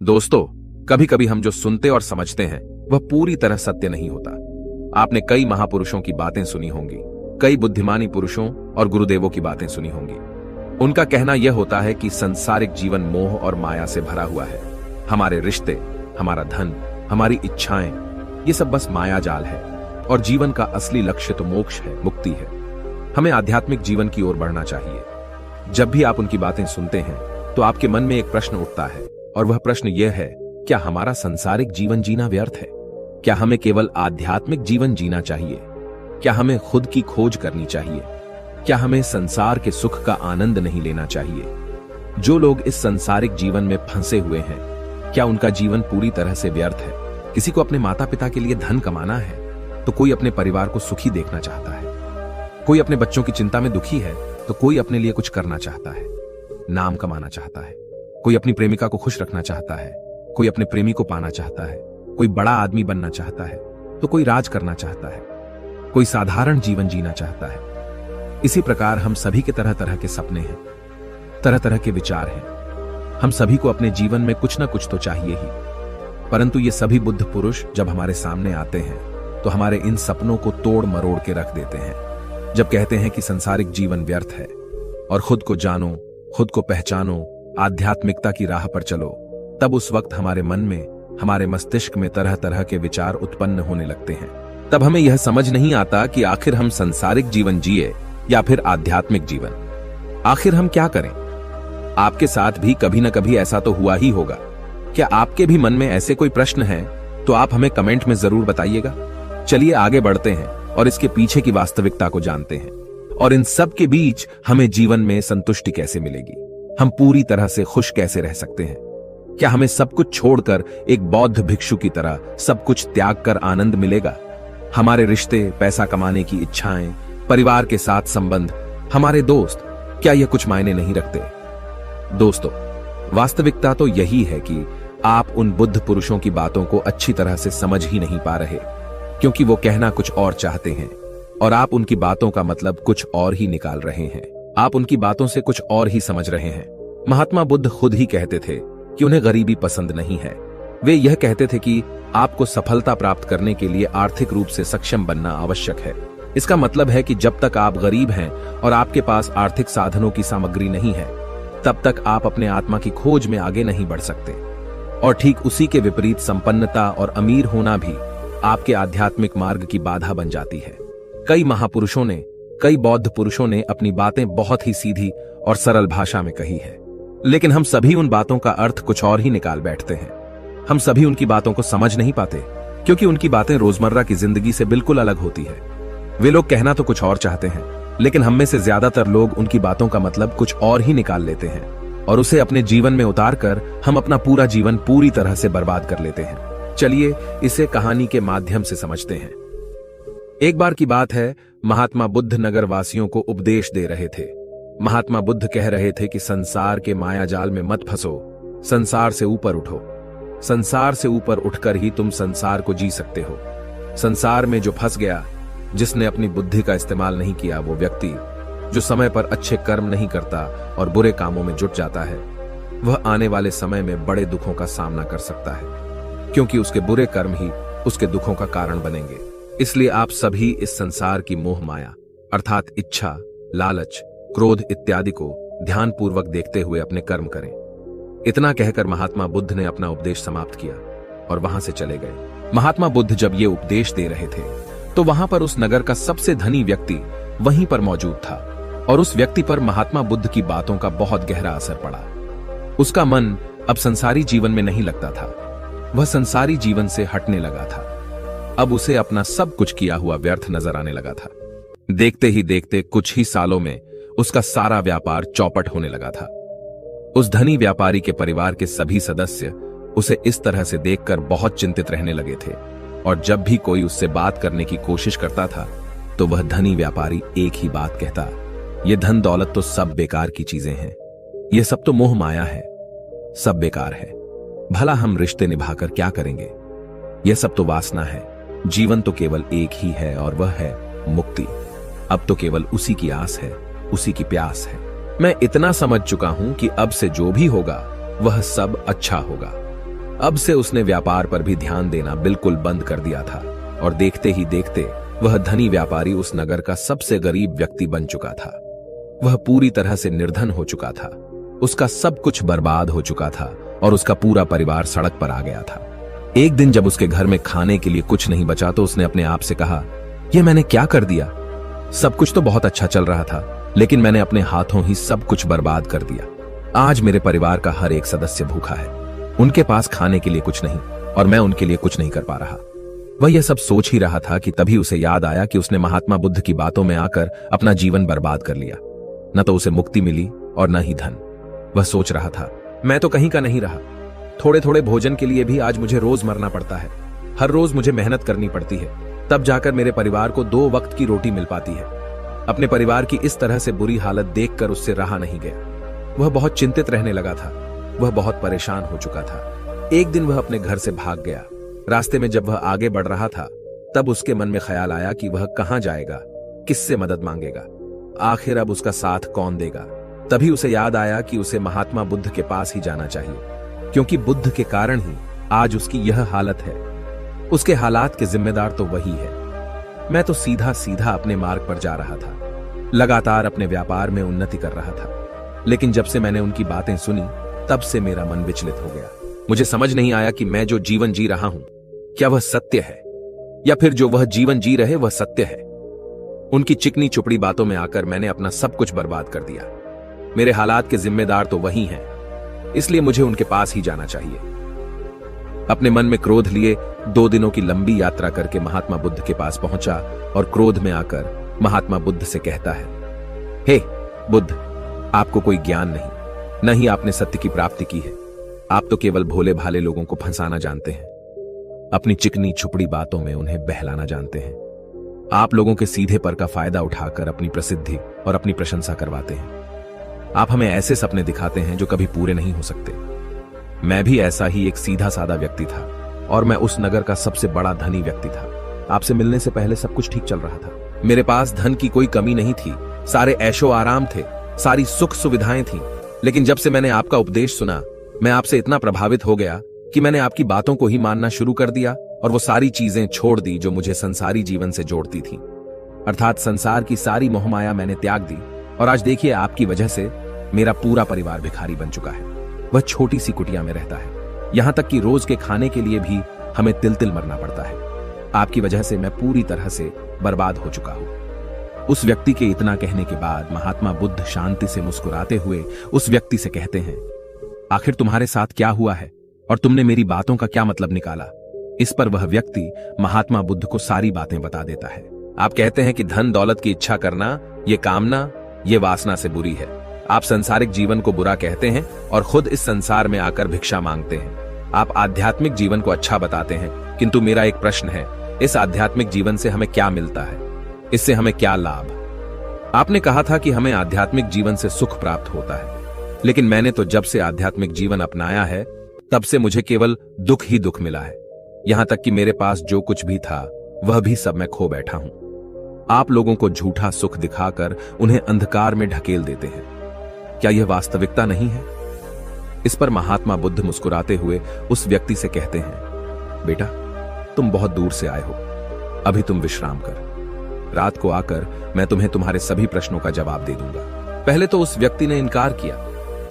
दोस्तों, कभी कभी हम जो सुनते और समझते हैं वह पूरी तरह सत्य नहीं होता। आपने कई महापुरुषों की बातें सुनी होंगी, कई बुद्धिमानी पुरुषों और गुरुदेवों की बातें सुनी होंगी। उनका कहना यह होता है कि संसारिक जीवन मोह और माया से भरा हुआ है। हमारे रिश्ते, हमारा धन, हमारी इच्छाएं, ये सब बस माया जाल है और जीवन का असली लक्ष्य तो मोक्ष है, मुक्ति है। हमें आध्यात्मिक जीवन की ओर बढ़ना चाहिए। जब भी आप उनकी बातें सुनते हैं तो आपके मन में एक प्रश्न उठता है और वह प्रश्न यह है, क्या हमारा संसारिक जीवन जीना व्यर्थ है? क्या हमें केवल आध्यात्मिक जीवन जीना चाहिए? क्या हमें खुद की खोज करनी चाहिए? क्या हमें संसार के सुख का आनंद नहीं लेना चाहिए? जो लोग इस संसारिक जीवन में फंसे हुए हैं, क्या उनका जीवन पूरी तरह से व्यर्थ है? किसी को अपने माता पिता के लिए धन कमाना है तो कोई अपने परिवार को सुखी देखना चाहता है, कोई अपने बच्चों की चिंता में दुखी है तो कोई अपने लिए कुछ करना चाहता है, नाम कमाना चाहता है, कोई अपनी प्रेमिका को खुश रखना चाहता है, कोई अपने प्रेमी को पाना चाहता है, कोई बड़ा आदमी बनना चाहता है तो कोई राज करना चाहता है, कोई साधारण जीवन जीना चाहता है। इसी प्रकार हम सभी के तरह तरह के सपने हैं, तरह तरह के विचार हैं। हम सभी को अपने जीवन में कुछ ना कुछ तो चाहिए ही, परंतु ये सभी बुद्ध पुरुष जब हमारे सामने आते हैं तो हमारे इन सपनों को तोड़ मरोड़ के रख देते हैं। जब कहते हैं कि संसारिक जीवन व्यर्थ है और खुद को जानो, खुद को पहचानो, आध्यात्मिकता की राह पर चलो, तब उस वक्त हमारे मन में, हमारे मस्तिष्क में तरह तरह के विचार उत्पन्न होने लगते हैं। तब हमें यह समझ नहीं आता कि आखिर हम संसारिक जीवन जिए या फिर आध्यात्मिक जीवन। आखिर हम क्या करें? आपके साथ भी कभी न कभी ऐसा तो हुआ ही होगा। क्या आपके भी मन में ऐसे कोई प्रश्न हैं तो आप हमें कमेंट में जरूर बताइएगा। चलिए आगे बढ़ते हैं और इसके पीछे की वास्तविकता को जानते हैं, और इन सब के बीच हमें जीवन में संतुष्टि कैसे मिलेगी, हम पूरी तरह से खुश कैसे रह सकते हैं। क्या हमें सब कुछ छोड़कर एक बौद्ध भिक्षु की तरह सब कुछ त्याग कर आनंद मिलेगा? हमारे रिश्ते, पैसा कमाने की इच्छाएं, परिवार के साथ संबंध, हमारे दोस्त, क्या यह कुछ मायने नहीं रखते? दोस्तों, वास्तविकता तो यही है कि आप उन बुद्ध पुरुषों की बातों को अच्छी तरह से समझ ही नहीं पा रहे, क्योंकि वो कहना कुछ और चाहते हैं और आप उनकी बातों का मतलब कुछ और ही निकाल रहे हैं। आप उनकी बातों से कुछ और ही समझ रहे हैं। महात्मा बुद्ध खुद ही कहते थे कि उन्हें गरीबी पसंद नहीं है। वे यह कहते थे कि आपको सफलता प्राप्त करने के लिए आर्थिक रूप से सक्षम बनना आवश्यक है। इसका मतलब है कि जब तक आप गरीब हैं और आपके पास आर्थिक साधनों की सामग्री नहीं है, तब तक आप अपने आत्मा की खोज में आगे नहीं बढ़ सकते। और ठीक उसी के विपरीत संपन्नता और अमीर होना भी आपके आध्यात्मिक मार्ग की बाधा बन जाती है। कई महापुरुषों ने, कई बौद्ध पुरुषों ने अपनी बातें बहुत ही सीधी और सरल भाषा में कही है, लेकिन हम सभी उन बातों का अर्थ कुछ और ही निकाल बैठते हैं। हम सभी उनकी बातों को समझ नहीं पाते, क्योंकि उनकी बातें रोजमर्रा की जिंदगी से बिल्कुल अलग होती है। वे लोग कहना तो कुछ और चाहते हैं, लेकिन हम में से ज्यादातर लोग उनकी बातों का मतलब कुछ और ही निकाल लेते हैं और उसे अपने जीवन में उतार कर हम अपना पूरा जीवन पूरी तरह से बर्बाद कर लेते हैं। चलिए इसे कहानी के माध्यम से समझते हैं। एक बार की बात है, महात्मा बुद्ध नगर वासियों को उपदेश दे रहे थे। महात्मा बुद्ध कह रहे थे कि संसार के माया जाल में मत फंसो, संसार से ऊपर उठो। संसार से ऊपर उठकर ही तुम संसार को जी सकते हो। संसार में जो फंस गया, जिसने अपनी बुद्धि का इस्तेमाल नहीं किया, वो व्यक्ति जो समय पर अच्छे कर्म नहीं करता और बुरे कामों में जुट जाता है, वह आने वाले समय में बड़े दुखों का सामना कर सकता है, क्योंकि उसके बुरे कर्म ही उसके दुखों का कारण बनेंगे। इसलिए आप सभी इस संसार की मोह माया अर्थात इच्छा, लालच, क्रोध इत्यादि को ध्यानपूर्वक देखते हुए अपने कर्म करें। इतना कहकर महात्मा बुद्ध ने अपना उपदेश समाप्त किया और वहां से चले गए। महात्मा बुद्ध जब ये उपदेश दे रहे थे तो वहां पर उस नगर का सबसे धनी व्यक्ति वहीं पर मौजूद था, और उस व्यक्ति पर महात्मा बुद्ध की बातों का बहुत गहरा असर पड़ा। उसका मन अब संसारी जीवन में नहीं लगता था, वह संसारी जीवन से हटने लगा था। अब उसे अपना सब कुछ किया हुआ व्यर्थ नजर आने लगा था। देखते ही देखते कुछ ही सालों में उसका सारा व्यापार चौपट होने लगा था। उस धनी व्यापारी के परिवार के सभी सदस्य उसे इस तरह से देखकर बहुत चिंतित रहने लगे थे, और जब भी कोई उससे बात करने की कोशिश करता था तो वह धनी व्यापारी एक ही बात कहता, यह धन दौलत तो सब बेकार की चीजें हैं, यह सब तो मोह माया है, सब बेकार है। भला हम रिश्ते निभाकर क्या करेंगे? यह सब तो वासना है। जीवन तो केवल एक ही है और वह है मुक्ति। अब तो केवल उसी की आस है, उसी की प्यास है। मैं इतना समझ चुका हूं कि अब से जो भी होगा वह सब अच्छा होगा। अब से उसने व्यापार पर भी ध्यान देना बिल्कुल बंद कर दिया था और देखते ही देखते वह धनी व्यापारी उस नगर का सबसे गरीब व्यक्ति बन चुका था। वह पूरी तरह से निर्धन हो चुका था। उसका सब कुछ बर्बाद हो चुका था और उसका पूरा परिवार सड़क पर आ गया था। एक दिन जब उसके घर में खाने के लिए कुछ नहीं बचा तो उसने अपने आप से कहा, यह मैंने क्या कर दिया? सब कुछ तो बहुत अच्छा चल रहा था, लेकिन मैंने अपने हाथों ही सब कुछ बर्बाद कर दिया। आज मेरे परिवार का हर एक सदस्य भूखा है। उनके पास खाने के लिए कुछ नहीं और मैं उनके लिए कुछ नहीं कर पा रहा। वह यह सब सोच ही रहा था कि तभी उसे याद आया कि उसने महात्मा बुद्ध की बातों में आकर अपना जीवन बर्बाद कर लिया। न तो उसे मुक्ति मिली और न ही धन। वह सोच रहा था, मैं तो कहीं का नहीं रहा। थोड़े थोड़े भोजन के लिए भी आज मुझे रोज मरना पड़ता है। हर रोज मुझे मेहनत करनी पड़ती है, तब जाकर मेरे परिवार को 2 वक्त की रोटी मिल पाती है। अपने परिवार की इस तरह से बुरी हालत देखकर उससे रहा नहीं गया। वह बहुत चिंतित रहने लगा था। वह बहुत परेशान हो चुका था। एक दिन वह अपने घर से भाग गया। रास्ते में जब वह आगे बढ़ रहा था तब उसके मन में ख्याल आया कि वह कहां जाएगा, किससे मदद मांगेगा, आखिर अब उसका साथ कौन देगा। तभी उसे याद आया कि उसे महात्मा बुद्ध के पास ही जाना चाहिए, क्योंकि बुद्ध के कारण ही आज उसकी यह हालत है। उसके हालात के जिम्मेदार तो वही है। मैं तो सीधा सीधा अपने मार्ग पर जा रहा था, लगातार अपने व्यापार में उन्नति कर रहा था, लेकिन जब से मैंने उनकी बातें सुनी तब से मेरा मन विचलित हो गया। मुझे समझ नहीं आया कि मैं जो जीवन जी रहा हूं क्या वह सत्य है, या फिर जो वह जीवन जी रहे वह सत्य है। उनकी चिकनी चुपड़ी बातों में आकर मैंने अपना सब कुछ बर्बाद कर दिया। मेरे हालात के जिम्मेदार तो वही हैं, इसलिए मुझे उनके पास ही जाना चाहिए। अपने मन में क्रोध लिए 2 दिनों की लंबी यात्रा करके महात्मा बुद्ध के पास पहुंचा और क्रोध में आकर महात्मा बुद्ध से कहता है, हे बुद्ध, आपको कोई ज्ञान नहीं, न ही आपने सत्य की प्राप्ति की है। आप तो केवल भोले भाले लोगों को फंसाना जानते हैं। अपनी चिकनी छुपड़ी बातों में उन्हें बहलाना जानते हैं। आप लोगों के सीधे पर का फायदा उठाकर अपनी प्रसिद्धि और अपनी प्रशंसा करवाते हैं। आप हमें ऐसे सपने दिखाते हैं जो कभी पूरे नहीं हो सकते। मैं भी ऐसा ही एक सीधा साधा व्यक्ति था और मैं उस नगर का सबसे बड़ा धनी व्यक्ति था। आपसे मिलने से पहले सब कुछ ठीक चल रहा था। मेरे पास धन की कोई कमी नहीं थी, सारे ऐशो आराम थे, सारी सुख सुविधाएं थीं। लेकिन जब से मैंने आपका उपदेश सुना, मैं आपसे इतना प्रभावित हो गया कि मैंने आपकी बातों को ही मानना शुरू कर दिया और वो सारी चीजें छोड़ दी जो मुझे संसारी जीवन से जोड़ती थी। अर्थात संसार की सारी मोहमाया मैंने त्याग दी और आज देखिए आपकी वजह से मेरा पूरा परिवार भिखारी बन चुका है। वह छोटी सी कुटिया में रहता है, यहां तक कि रोज के खाने के लिए भी हमें तिल तिल मरना पड़ता है। आपकी वजह से मैं पूरी तरह से बर्बाद हो चुका हूं। उस व्यक्ति के इतना कहने के बाद महात्मा बुद्ध शांति से मुस्कुराते हुए उस व्यक्ति से कहते हैं, आखिर तुम्हारे साथ क्या हुआ है और तुमने मेरी बातों का क्या मतलब निकाला? इस पर वह व्यक्ति महात्मा बुद्ध को सारी बातें बता देता है। आप कहते हैं कि धन दौलत की इच्छा करना, ये कामना, ये वासना से बुरी है। आप संसारिक जीवन को बुरा कहते हैं और खुद इस संसार में आकर भिक्षा मांगते हैं। आप आध्यात्मिक जीवन को अच्छा बताते हैं, किंतु मेरा एक प्रश्न है, इस आध्यात्मिक जीवन से हमें क्या मिलता है? इससे हमें क्या लाभ? आपने कहा था कि हमें आध्यात्मिक जीवन से सुख प्राप्त होता है, लेकिन मैंने तो जब से आध्यात्मिक जीवन अपनाया है तब से मुझे केवल दुख ही दुख मिला है। यहां तक कि मेरे पास जो कुछ भी था वह भी सब मैं खो बैठा हूं। आप लोगों को झूठा सुख दिखाकर उन्हें अंधकार में ढकेल देते हैं। क्या यह वास्तविकता नहीं है? इस पर महात्मा बुद्ध मुस्कुराते हुए उस व्यक्ति से कहते हैं, बेटा, तुम बहुत दूर से आए हो, अभी तुम विश्राम कर। रात को आकर मैं तुम्हें तुम्हारे सभी प्रश्नों का जवाब दे दूंगा। पहले तो उस व्यक्ति ने इनकार किया,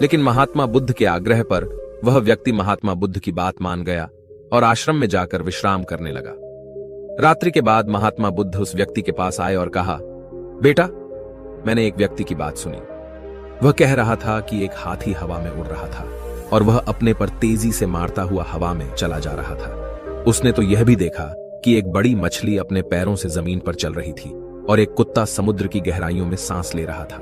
लेकिन महात्मा बुद्ध के आग्रह पर वह व्यक्ति महात्मा बुद्ध की बात मान गया और आश्रम में जाकर विश्राम करने लगा। रात्रि के बाद महात्मा बुद्ध उस व्यक्ति के पास आए और कहा, बेटा, मैंने एक व्यक्ति की बात सुनी। वह कह रहा था कि एक हाथी हवा में उड़ रहा था और वह अपने पर तेजी से मारता हुआ हवा में चला जा रहा था। उसने तो यह भी देखा कि एक बड़ी मछली अपने पैरों से जमीन पर चल रही थी और एक कुत्ता समुद्र की गहराइयों में सांस ले रहा था।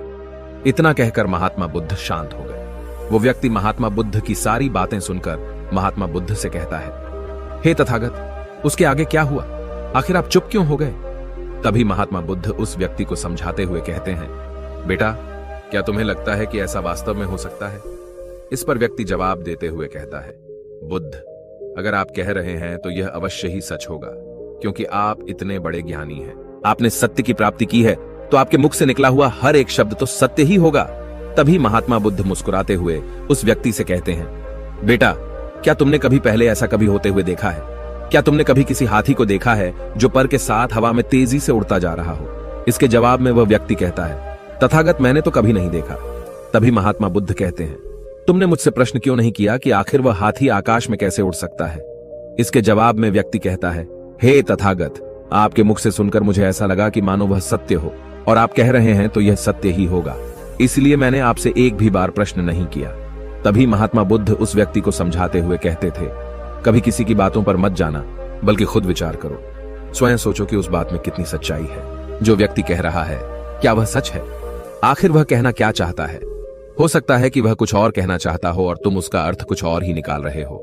इतना कहकर महात्मा बुद्ध शांत हो गए। वो व्यक्ति महात्मा बुद्ध की सारी बातें सुनकर महात्मा बुद्ध से कहता है, हे तथागत, उसके आगे क्या हुआ? आखिर आप चुप क्यों हो गए? तभी महात्मा बुद्ध उस व्यक्ति को समझाते हुए कहते हैं, बेटा, क्या तुम्हें लगता है कि ऐसा वास्तव में हो सकता है? इस पर व्यक्ति जवाब देते हुए कहता है, बुद्ध, अगर आप कह रहे हैं तो यह अवश्य ही सच होगा, क्योंकि आप इतने बड़े ज्ञानी हैं। आपने सत्य की प्राप्ति की है, तो आपके मुख से निकला हुआ हर एक शब्द तो सत्य ही होगा। तभी महात्मा बुद्ध मुस्कुराते हुए उस व्यक्ति से कहते हैं, बेटा, क्या तुमने कभी पहले ऐसा कभी होते हुए देखा है? क्या तुमने कभी किसी हाथी को देखा है जो पर के साथ हवा में तेजी से उड़ता जा रहा हो? इसके जवाब में वह व्यक्ति कहता है, तथागत मैंने तो कभी नहीं देखा। तभी महात्मा बुद्ध कहते हैं, तुमने मुझसे प्रश्न क्यों नहीं किया कि आखिर वह हाथी आकाश में कैसे उड़ सकता है? इसके जवाब में व्यक्ति कहता है, हे तथागत, आपके मुख से सुनकर मुझे ऐसा लगा कि मानो वह सत्य हो, और आप कह रहे हैं तो यह सत्य ही होगा, इसलिए मैंने आपसे एक भी बार प्रश्न नहीं किया। तभी महात्मा बुद्ध उस व्यक्ति को समझाते हुए कहते थे, कभी किसी की बातों पर मत जाना, बल्कि खुद विचार करो। स्वयं सोचो कि उस बात में कितनी सच्चाई है। जो व्यक्ति कह रहा है, क्या वह सच है? आखिर वह कहना क्या चाहता है? हो सकता है कि वह कुछ और कहना चाहता हो और तुम उसका अर्थ कुछ और ही निकाल रहे हो।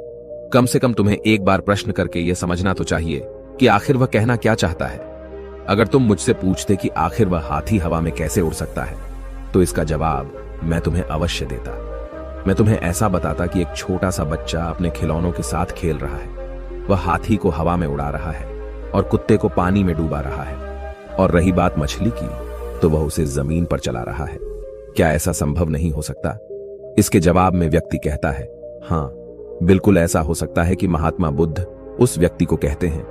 कम से कम तुम्हें एक बार प्रश्न करके यह समझना तो चाहिए कि आखिर वह कहना क्या चाहता है। अगर तुम मुझसे पूछते कि आखिर वह हाथी हवा में कैसे उड़ सकता है, तो इसका जवाब मैं तुम्हें अवश्य देता। मैं तुम्हें ऐसा बताता कि एक छोटा सा बच्चा अपने खिलौनों के साथ खेल रहा है। वह हाथी को हवा में उड़ा रहा है और कुत्ते को पानी में डूबा रहा है, और रही बात मछली की, तो वह उसे जमीन पर चला रहा है। क्या ऐसा संभव नहीं हो सकता? इसके जवाब में व्यक्ति कहता है, हाँ, बिल्कुल ऐसा हो सकता है कि महात्मा बुद्ध उस व्यक्ति को कहते हैं।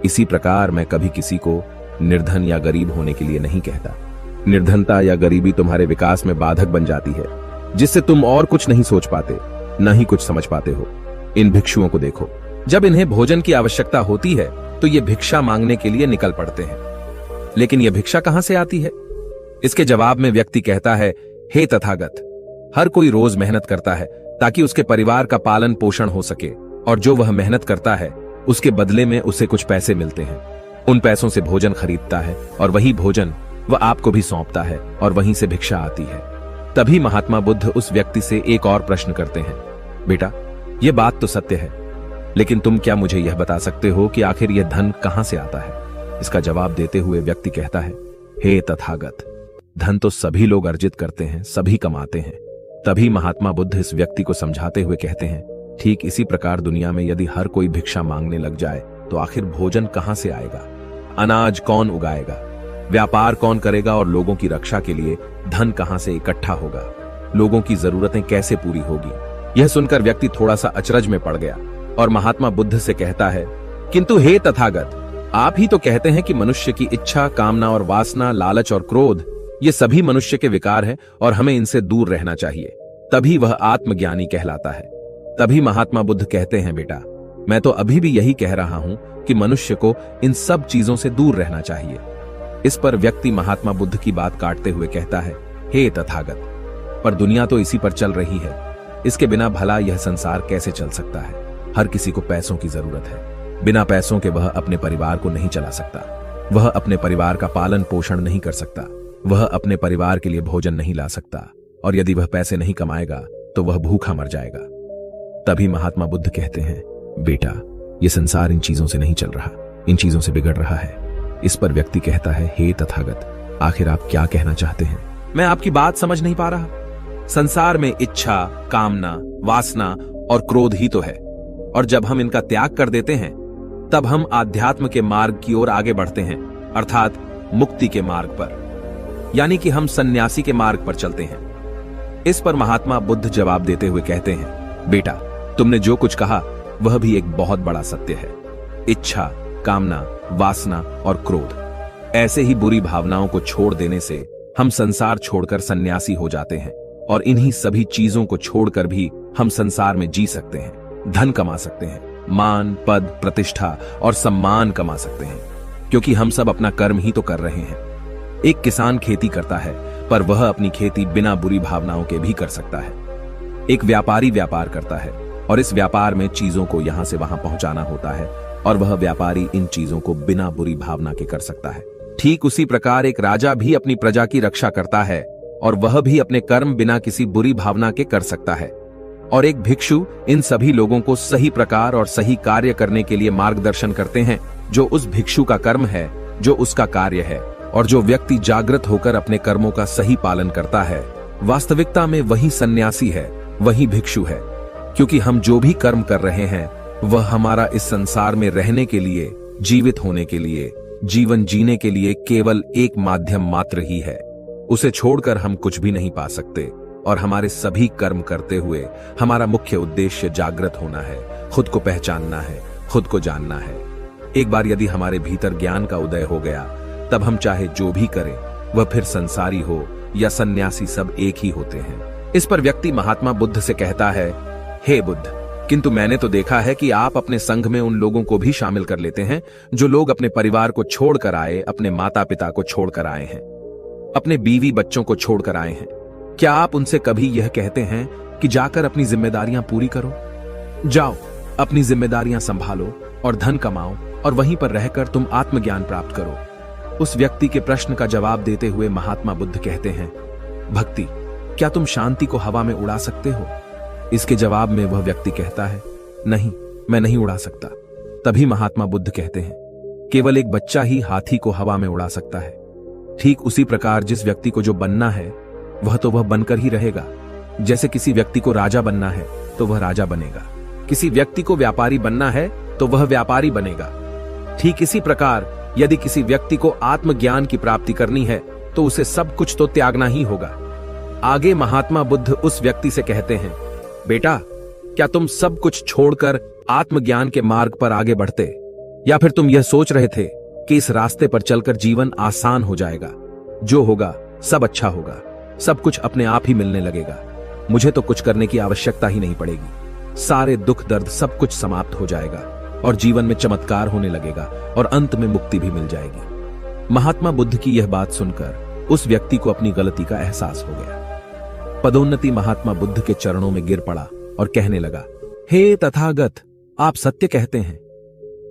इसी प्रकार मैं कभी किसी को निर्धन या गरीब होने के लिए नहीं कहता। निर्धनता या गरीबी तुम्हारे विकास में बाधक बन जाती है, जिससे तुम और कुछ नहीं सोच पाते, न ही कुछ समझ पाते हो। इन भिक्षुओं को देखो, जब इन्हें भोजन की आवश्यकता होती है तो ये भिक्षा मांगने के लिए निकल पड़ते हैं, लेकिन यह भिक्षा कहां से आती है? इसके जवाब में व्यक्ति कहता है, हे तथागत, हर कोई रोज मेहनत करता है ताकि उसके परिवार का पालन पोषण हो सके, और जो वह मेहनत करता है उसके बदले में उसे कुछ पैसे मिलते हैं। उन पैसों से भोजन खरीदता है, और वही भोजन वह आपको भी सौंपता है, और वहीं से भिक्षा आती है। तभी महात्मा बुद्ध उस व्यक्ति से एक और प्रश्न करते हैं, बेटा, यह बात तो सत्य है, लेकिन तुम क्या मुझे यह बता सकते हो कि आखिर यह धन कहां से आता है? इसका जवाब देते हुए व्यक्ति कहता है, हे तथागत, धन तो सभी लोग अर्जित करते हैं, सभी कमाते हैं। तभी महात्मा बुद्ध इस व्यक्ति को समझाते हुए कहते हैं, ठीक इसी प्रकार दुनिया में यदि हर कोई भिक्षा मांगने लग जाए तो आखिर भोजन कहां से आएगा? अनाज कौन उगाएगा? व्यापार कौन करेगा? और लोगों की रक्षा के लिए धन कहां से इकट्ठा होगा? लोगों की जरूरतें कैसे पूरी होगी? यह सुनकर व्यक्ति थोड़ा सा अचरज में पड़ गया और महात्मा बुद्ध से कहता है, किंतु हे तथागत, आप ही तो कहते हैं कि मनुष्य की इच्छा, कामना और वासना, लालच और क्रोध, ये सभी मनुष्य के विकार हैं और हमें इनसे दूर रहना चाहिए, तभी वह आत्मज्ञानी कहलाता है। तभी महात्मा बुद्ध कहते हैं, बेटा, मैं तो अभी भी यही कह रहा हूं कि मनुष्य को इन सब चीजों से दूर रहना चाहिए। इस पर व्यक्ति महात्मा बुद्ध की बात काटते हुए कहता है, हे तथागत, पर दुनिया तो इसी पर चल रही है, इसके बिना भला यह संसार कैसे चल सकता है? हर किसी को पैसों की जरूरत है। बिना पैसों के वह अपने परिवार को नहीं चला सकता, वह अपने परिवार का पालन पोषण नहीं कर सकता, वह अपने परिवार के लिए भोजन नहीं ला सकता, और यदि वह पैसे नहीं कमाएगा तो वह भूखा मर जाएगा। तभी महात्मा बुद्ध कहते हैं, बेटा, यह संसार इन चीजों से नहीं चल रहा, इन चीजों से बिगड़ रहा है। इस पर व्यक्ति कहता है, हे तथागत, आखिर आप क्या कहना चाहते हैं? मैं आपकी बात समझ नहीं पा रहा। संसार में इच्छा, कामना, वासना और क्रोध ही तो है, और जब हम इनका त्याग कर देते हैं तब हम आध्यात्म के मार्ग की ओर आगे बढ़ते हैं, अर्थात मुक्ति के मार्ग पर, यानी कि हम सन्यासी के मार्ग पर चलते हैं। इस पर महात्मा बुद्ध जवाब देते हुए कहते हैं, बेटा, तुमने जो कुछ कहा वह भी एक बहुत बड़ा सत्य है। इच्छा, कामना, वासना और क्रोध, ऐसे ही बुरी भावनाओं को छोड़ देने से हम संसार छोड़कर सन्यासी हो जाते हैं, और इन्हीं सभी चीजों को छोड़कर भी हम संसार में जी सकते हैं, धन कमा सकते हैं, मान, पद, प्रतिष्ठा और सम्मान कमा सकते हैं, क्योंकि हम सब अपना कर्म ही तो कर रहे हैं। एक किसान खेती करता है, पर वह अपनी खेती बिना बुरी भावनाओं के भी कर सकता है। एक व्यापारी व्यापार करता है, और इस व्यापार में चीजों को यहां से वहां पहुंचाना होता है, और वह व्यापारी इन चीजों को बिना बुरी भावना के कर सकता है। ठीक उसी प्रकार एक राजा भी अपनी प्रजा की रक्षा करता है, और वह भी अपने कर्म बिना किसी बुरी भावना के कर सकता है। और एक भिक्षु इन सभी लोगों को सही प्रकार और सही कार्य करने के लिए मार्गदर्शन करते हैं, जो उस भिक्षु का कर्म है, जो उसका कार्य है। और जो व्यक्ति जागृत होकर अपने कर्मों का सही पालन करता है, वास्तविकता में वही सन्यासी है, वही भिक्षु है, क्योंकि हम जो भी कर्म कर रहे हैं वह हमारा इस संसार में रहने के लिए, जीवित होने के लिए, जीवन जीने के लिए केवल एक माध्यम मात्र ही है। उसे छोड़कर हम कुछ भी नहीं पा सकते, और हमारे सभी कर्म करते हुए हमारा मुख्य उद्देश्य जागृत होना है, खुद को पहचानना है, खुद को जानना है। एक बार यदि हमारे भीतर ज्ञान का उदय हो गया, तब हम चाहे जो भी करें, वह फिर संसारी हो या सन्यासी, सब एक ही होते हैं। इस पर व्यक्ति महात्मा बुद्ध से कहता है, हे बुद्ध, किंतु मैंने तो देखा है कि आप अपने संघ में उन लोगों को भी शामिल कर लेते हैं जो लोग अपने परिवार को छोड़कर आए, अपने माता पिता को छोड़कर आए हैं, अपने बीवी बच्चों को छोड़कर आए हैं। क्या आप उनसे कभी यह कहते हैं कि जाकर अपनी जिम्मेदारियां पूरी करो? जाओ, अपनी जिम्मेदारियां संभालो और धन कमाओ और वहीं पर रहकर तुम आत्मज्ञान प्राप्त करो। उस व्यक्ति के प्रश्न का जवाब देते हुए महात्मा बुद्ध कहते हैं, भक्ति, क्या तुम शांति को हवा में उड़ा सकते हो? इसके जवाब में वह व्यक्ति कहता है, नहीं, मैं नहीं उड़ा सकता। तभी महात्मा बुद्ध कहते हैं, केवल एक बच्चा ही हाथी को हवा में उड़ा सकता है। ठीक उसी प्रकार जिस व्यक्ति को जो बनना है वह तो वह बनकर ही रहेगा। जैसे किसी व्यक्ति को राजा बनना है तो वह राजा बनेगा, किसी व्यक्ति को व्यापारी बनना है तो वह व्यापारी बनेगा। ठीक इसी प्रकार यदि किसी व्यक्ति को आत्मज्ञान की प्राप्ति करनी है तो उसे सब कुछ तो त्यागना ही होगा। आगे महात्मा बुद्ध उस व्यक्ति से कहते हैं, बेटा, क्या तुम सब कुछ छोड़कर आत्मज्ञान के मार्ग पर आगे बढ़ते, या फिर तुम यह सोच रहे थे कि इस रास्ते पर चलकर जीवन आसान हो जाएगा, जो होगा सब अच्छा होगा, सब कुछ अपने आप ही मिलने लगेगा, मुझे तो कुछ करने की आवश्यकता ही नहीं पड़ेगी, सारे दुख दर्द सब कुछ समाप्त हो जाएगा और जीवन में चमत्कार होने लगेगा और अंत में मुक्ति भी मिल जाएगी। महात्मा बुद्ध की यह बात सुनकर उस व्यक्ति को अपनी गलती का एहसास हो गया। पदोन्नति महात्मा बुद्ध के चरणों में गिर पड़ा और कहने लगा, हे तथागत, आप सत्य कहते हैं।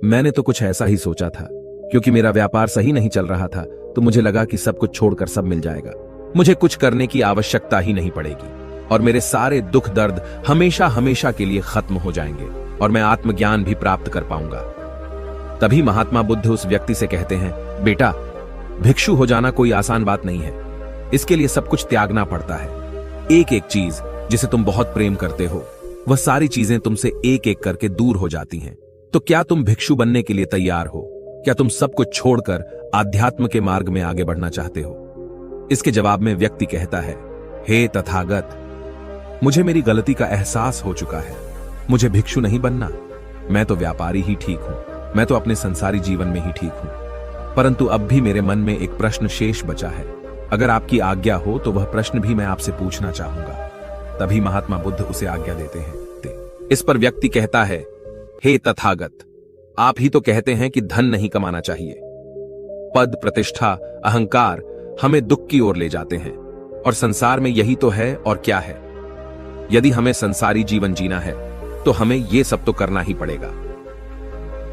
मैंने तो कुछ ऐसा ही सोचा था, क्योंकि मेरा व्यापार सही नहीं चल रहा था तो मुझे लगा कि सब कुछ छोड़कर सब मिल जाएगा, मुझे कुछ करने की आवश्यकता ही नहीं पड़ेगी और मेरे सारे दुख दर्द हमेशा हमेशा के लिए खत्म हो जाएंगे और मैं आत्मज्ञान भी प्राप्त कर पाऊंगा। तभी महात्मा बुद्ध उस व्यक्ति से कहते हैं, बेटा, भिक्षु हो जाना कोई आसान बात नहीं है, इसके लिए सब कुछ त्यागना पड़ता है। एक एक चीज जिसे तुम बहुत प्रेम करते हो, वह सारी चीजें तुमसे एक एक करके दूर हो जाती हैं। तो क्या तुम भिक्षु बनने के लिए तैयार हो? क्या तुम सब कुछ छोड़कर आध्यात्म के मार्ग में आगे बढ़ना चाहते हो? इसके जवाब में व्यक्ति कहता है, हे तथागत, मुझे मेरी गलती का एहसास हो चुका है, मुझे भिक्षु नहीं बनना, मैं तो व्यापारी ही ठीक हूं, मैं तो अपने संसारी जीवन में ही ठीक हूं। परंतु अब भी मेरे मन में एक प्रश्न शेष बचा है, अगर आपकी आज्ञा हो तो वह प्रश्न भी मैं आपसे पूछना चाहूंगा। तभी महात्मा बुद्ध उसे आज्ञा देते हैं। इस पर व्यक्ति कहता है, हे तथागत, आप ही तो कहते हैं कि धन नहीं कमाना चाहिए, पद, प्रतिष्ठा, अहंकार हमें दुख की ओर ले जाते हैं और संसार में यही तो है और क्या है। यदि हमें संसारी जीवन जीना है तो हमें यह सब तो करना ही पड़ेगा।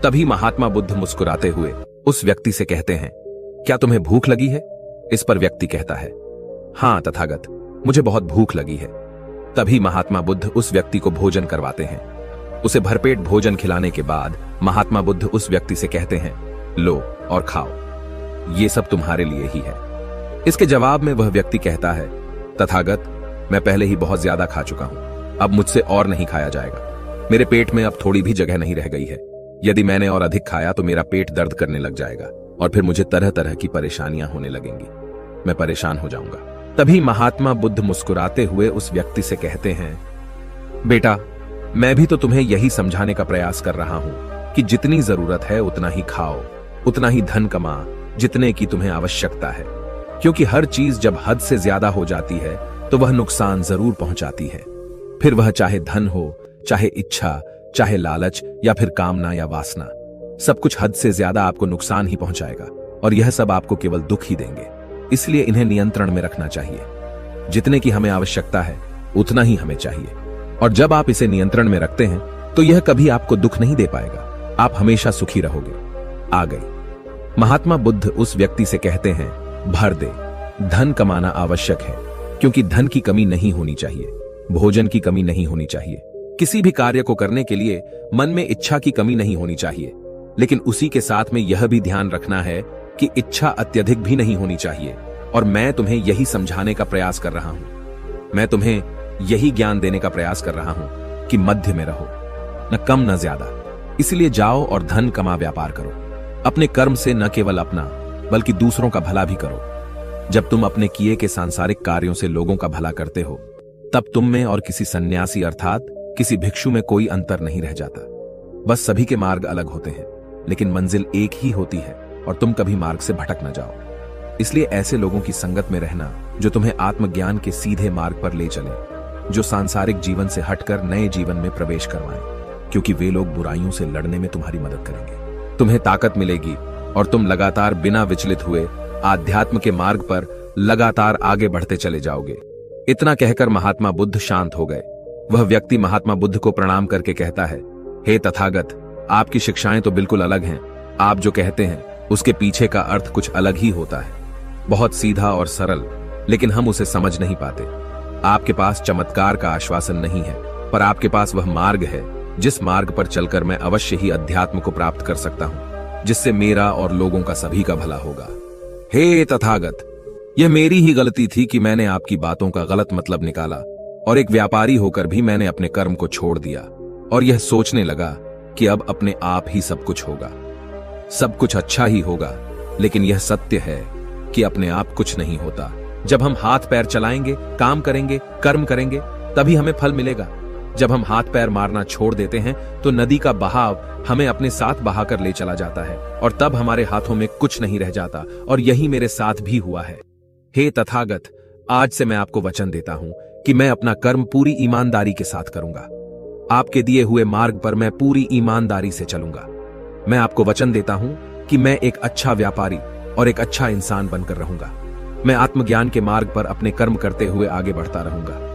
तभी महात्मा बुद्ध मुस्कुराते हुए उस व्यक्ति से कहते हैं, क्या तुम्हें भूख लगी है? इस पर व्यक्ति कहता है, हां तथागत, मुझे बहुत भूख लगी है। तभी महात्मा बुद्ध उस व्यक्ति को भोजन करवाते हैं। उसे भरपेट भोजन खिलाने के बाद महात्मा बुद्ध उस व्यक्ति से कहते हैं, लो और खाओ, ये सब तुम्हारे लिए ही है। इसके जवाब में वह व्यक्ति कहता है, तथागत, मैं पहले ही बहुत ज्यादा खा चुका हूं, अब मुझसे और नहीं खाया जाएगा, मेरे पेट में अब थोड़ी भी जगह नहीं रह गई है। यदि मैंने और अधिक खाया तो मेरा पेट दर्द करने लग जाएगा और फिर मुझे तरह तरह की परेशानियां होने लगेंगी, मैं परेशान हो जाऊंगा। तभी महात्मा बुद्ध मुस्कुराते हुए उस व्यक्ति से कहते हैं, बेटा, मैं भी तो तुम्हें यही समझाने का प्रयास कर रहा हूं कि जितनी जरूरत है उतना ही खाओ, उतना ही धन कमा जितने की तुम्हें आवश्यकता है, क्योंकि हर चीज जब हद से ज्यादा हो जाती है तो वह नुकसान जरूर पहुंचाती है। फिर वह चाहे धन हो, चाहे इच्छा, चाहे लालच या फिर कामना या वासना, सब कुछ हद से ज्यादा आपको नुकसान ही पहुंचाएगा और यह सब आपको केवल दुख ही देंगे। इसलिए इन्हें नियंत्रण में रखना चाहिए। जितने की हमें आवश्यकता है उतना ही हमें चाहिए, और जब आप इसे नियंत्रण में रखते हैं तो यह कभी आपको दुख नहीं दे पाएगा, आप हमेशा सुखी रहोगे। आ गई। महात्मा बुद्ध उस व्यक्ति से कहते हैं, भर दे, धन कमाना आवश्यक है, क्योंकि धन की कमी नहीं होनी चाहिए, भोजन की कमी नहीं होनी चाहिए, किसी भी कार्य को करने के लिए मन में इच्छा की कमी नहीं होनी चाहिए। लेकिन उसी के साथ में यह भी ध्यान रखना है कि इच्छा अत्यधिक भी नहीं होनी चाहिए। और मैं तुम्हें यही समझाने का प्रयास कर रहा हूं, मैं तुम्हें यही ज्ञान देने का प्रयास कर रहा हूं कि मध्य में रहो, न कम न ज्यादा। इसलिए जाओ और धन कमा व्यापार करो, अपने कर्म से न केवल अपना बल्कि दूसरों का भला भी करो। जब तुम अपने किए के सांसारिक कार्यों से लोगों का भला करते हो तब तुम में और किसी सन्यासी अर्थात किसी भिक्षु में कोई अंतर नहीं रह जाता। बस सभी के मार्ग अलग होते हैं, लेकिन मंजिल एक ही होती है और तुम कभी मार्ग से भटक न जाओ। इसलिए ऐसे लोगों की संगत में रहना जो तुम्हें आत्मज्ञान के सीधे मार्ग पर ले चले, जो सांसारिक जीवन से हटकर नए जीवन में प्रवेश करवाएं, क्योंकि वे लोग बुराइयों से लड़ने में तुम्हारी मदद करेंगे। तुम्हें ताकत मिलेगी और तुम लगातार बिना विचलित हुए आध्यात्म के मार्ग पर लगातार आगे बढ़ते चले जाओगे। इतना कहकर महात्मा बुद्ध शांत हो गए। वह व्यक्ति महात्मा बुद्ध को प्रणाम करके कहता है, हे तथागत, आपकी शिक्षाएं तो बिल्कुल अलग हैं। आप जो कहते हैं उसके पीछे का अर्थ कुछ अलग ही होता है, बहुत सीधा और सरल, लेकिन हम उसे समझ नहीं पाते। आपके पास चमत्कार का आश्वासन नहीं है, पर आपके पास वह मार्ग है जिस मार्ग पर चलकर मैं अवश्य ही अध्यात्म को प्राप्त कर सकता हूं, जिससे मेरा और लोगों का सभी का भला होगा। हे तथागत, यह मेरी ही गलती थी कि मैंने आपकी बातों का गलत मतलब निकाला और एक व्यापारी होकर भी मैंने अपने कर्म को छोड़ दिया और यह सोचने लगा कि अब अपने आप ही सब कुछ होगा, सब कुछ अच्छा ही होगा। लेकिन यह सत्य है कि अपने आप कुछ नहीं होता। जब हम हाथ पैर चलाएंगे, काम करेंगे, कर्म करेंगे, तभी हमें फल मिलेगा। जब हम हाथ पैर मारना छोड़ देते हैं तो नदी का बहाव हमें अपने साथ बहाकर ले चला जाता है और तब हमारे हाथों में कुछ नहीं रह जाता, और यही मेरे साथ भी हुआ है। हे तथागत, आज से मैं आपको वचन देता हूं कि मैं अपना कर्म पूरी ईमानदारी के साथ करूंगा। आपके दिए हुए मार्ग पर मैं पूरी ईमानदारी से चलूंगा। मैं आपको वचन देता हूं कि मैं एक अच्छा व्यापारी और एक अच्छा इंसान बनकर रहूंगा। मैं आत्मज्ञान के मार्ग पर अपने कर्म करते हुए आगे बढ़ता रहूंगा।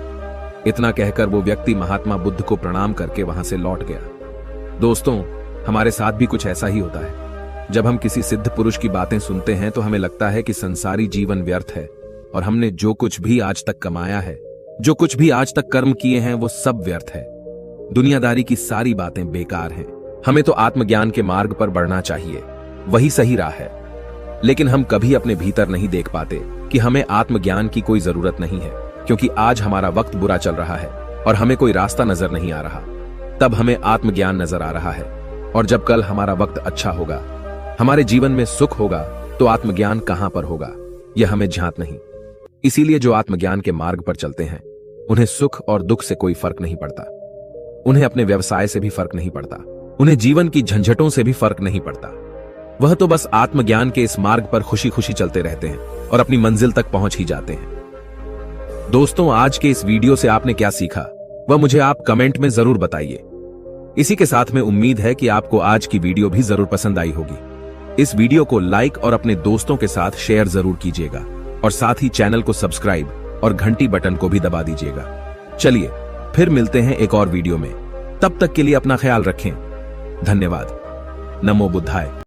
इतना कहकर वो व्यक्ति महात्मा बुद्ध को प्रणाम करके वहां से लौट गया। दोस्तों, हमारे साथ भी कुछ ऐसा ही होता है। जब हम किसी सिद्ध पुरुष की बातें सुनते हैं तो हमें लगता है कि संसारी जीवन व्यर्थ है और हमने जो कुछ भी आज तक कमाया है, जो कुछ भी आज तक कर्म किए हैं, वो सब व्यर्थ है। दुनियादारी की सारी बातें बेकार हैं। हमें तो आत्मज्ञान के मार्ग पर बढ़ना चाहिए, वही सही राह है। लेकिन हम कभी अपने भीतर नहीं देख पाते कि हमें आत्मज्ञान की कोई जरूरत नहीं है, क्योंकि आज हमारा वक्त बुरा चल रहा है और हमें कोई रास्ता नजर नहीं आ रहा। तब हमें आत्मज्ञान नजर आ रहा है, और जब कल हमारा वक्त अच्छा होगा, हमारे जीवन में सुख होगा, तो आत्मज्ञान कहां पर होगा यह हमें ज्ञात नहीं। इसीलिए जो आत्मज्ञान के मार्ग पर चलते हैं उन्हें सुख और दुख से कोई फर्क नहीं पड़ता, उन्हें अपने व्यवसाय से भी फर्क नहीं पड़ता, उन्हें जीवन की झंझटों से भी फर्क नहीं पड़ता। वह तो बस आत्मज्ञान के इस मार्ग पर खुशी खुशी चलते रहते हैं और अपनी मंजिल तक पहुंच ही जाते हैं। दोस्तों, आज के इस वीडियो से आपने क्या सीखा वह मुझे आप कमेंट में जरूर बताइए। इसी के साथ में उम्मीद है कि आपको आज की वीडियो भी जरूर पसंद आई होगी। इस वीडियो को लाइक और अपने दोस्तों के साथ शेयर जरूर कीजिएगा, और साथ ही चैनल को सब्सक्राइब और घंटी बटन को भी दबा दीजिएगा। चलिए फिर मिलते हैं एक और वीडियो में। तब तक के लिए अपना ख्याल रखें। धन्यवाद। नमो बुद्धाय।